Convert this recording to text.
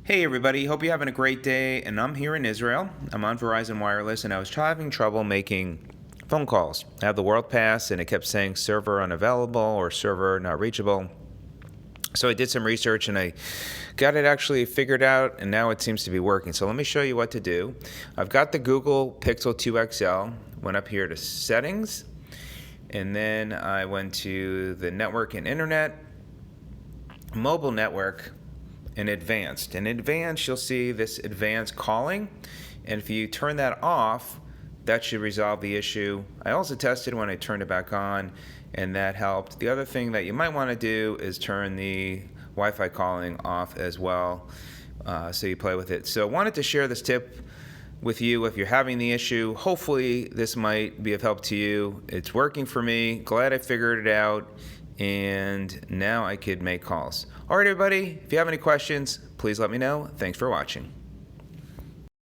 Hey everybody, hope you're having a great day, and I'm here in Israel. I'm on Verizon Wireless, and I was having trouble making phone calls. I have the World Pass, and it kept saying server unavailable or server not reachable. So I did some research, and I got it actually figured out, and now it seems to be working. So let me show you what to do. I've got the Google Pixel 2 XL, went up here to Settings, and then I went to the Network and Internet, Mobile Network, and advanced. In advanced, you'll see this advanced calling, and if you turn that off, that should resolve the issue. I also tested when I turned it back on, and that helped. The other thing that you might want to do is turn the Wi-Fi calling off as well, so you play with it. So I wanted to share this tip with you if you're having the issue. Hopefully this might be of help to you. It's working for me. Glad I figured it out, and now I could make calls. All right, everybody, if you have any questions, please let me know. Thanks for watching.